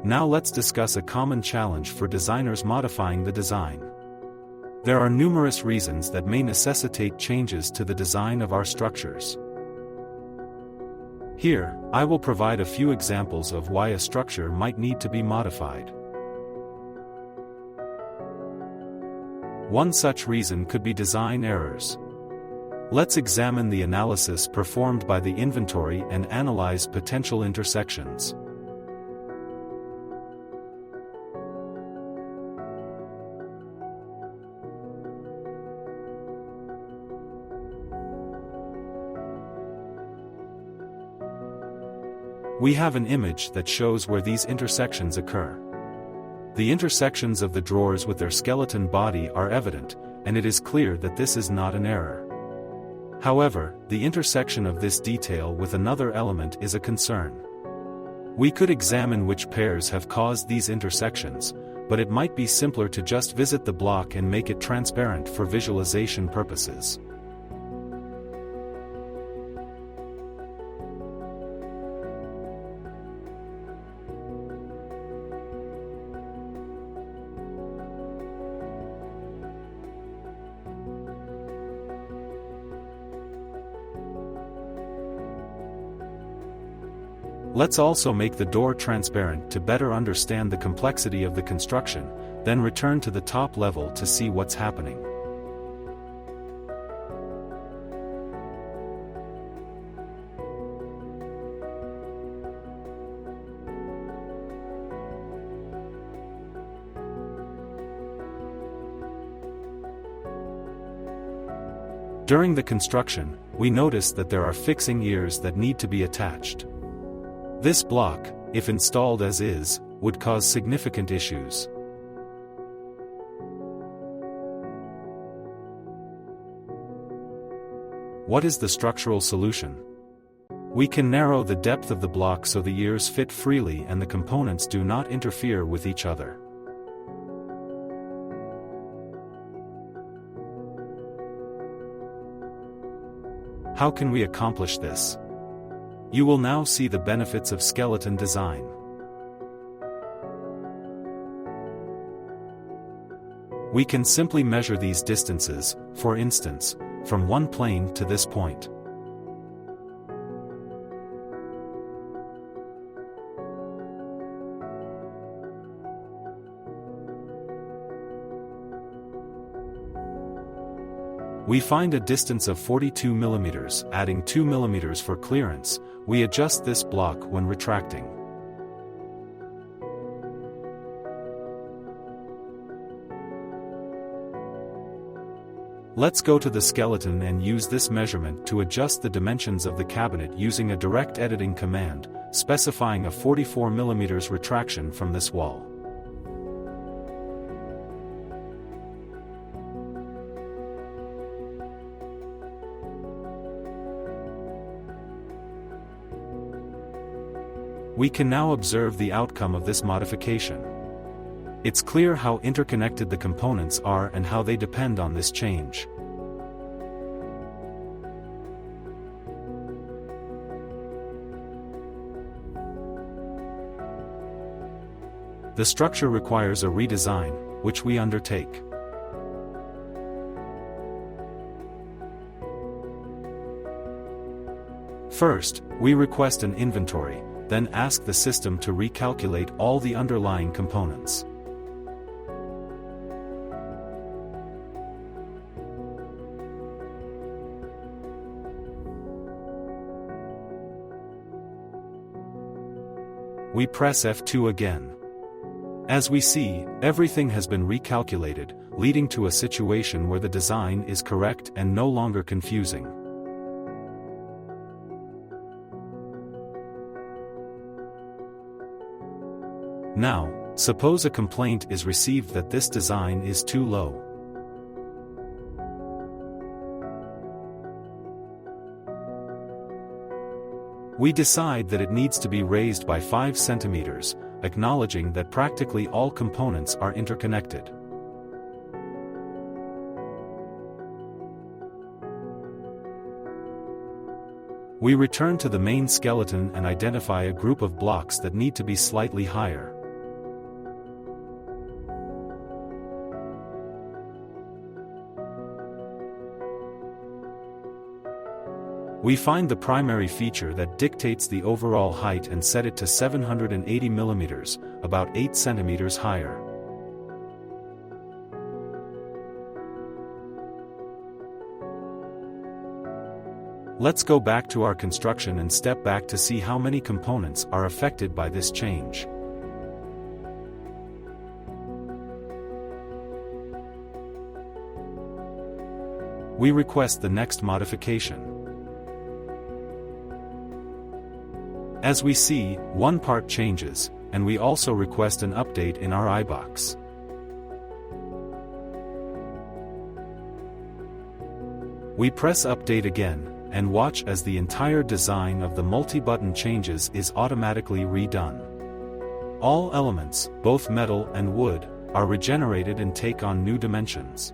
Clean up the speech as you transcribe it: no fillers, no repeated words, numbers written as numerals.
Now let's discuss a common challenge for designers modifying the design. There are numerous reasons that may necessitate changes to the design of our structures. Here, I will provide a few examples of why a structure might need to be modified. One such reason could be design errors. Let's examine the analysis performed by the inventory and analyze potential intersections. We have an image that shows where these intersections occur. The intersections of the drawers with their skeleton body are evident, and it is clear that this is not an error. However, the intersection of this detail with another element is a concern. We could examine which pairs have caused these intersections, but it might be simpler to just visit the block and make it transparent for visualization purposes. Let's also make the door transparent to better understand the complexity of the construction, then return to the top level to see what's happening. During the construction, we notice that there are fixing ears that need to be attached. This block, if installed as is, would cause significant issues. What is the structural solution? We can narrow the depth of the block so the ears fit freely and the components do not interfere with each other. How can we accomplish this? You will now see the benefits of skeleton design. We can simply measure these distances, for instance, from one plane to this point. We find a distance of 42 mm, adding 2 mm for clearance. We adjust this block when retracting. Let's go to the skeleton and use this measurement to adjust the dimensions of the cabinet using a direct editing command, specifying a 44 mm retraction from this wall. We can now observe the outcome of this modification. It's clear how interconnected the components are and how they depend on this change. The structure requires a redesign, which we undertake. First, we request an inventory, then ask the system to recalculate all the underlying components. We press F2 again. As we see, everything has been recalculated, leading to a situation where the design is correct and no longer confusing. Now, suppose a complaint is received that this design is too low. We decide that it needs to be raised by 5 centimeters, acknowledging that practically all components are interconnected. We return to the main skeleton and identify a group of blocks that need to be slightly higher. We find the primary feature that dictates the overall height and set it to 780 mm, about 8 cm higher. Let's go back to our construction and step back to see how many components are affected by this change. We request the next modification. As we see, one part changes, and we also request an update in our iBox. We press Update again, and watch as the entire design of the multi-button changes is automatically redone. All elements, both metal and wood, are regenerated and take on new dimensions.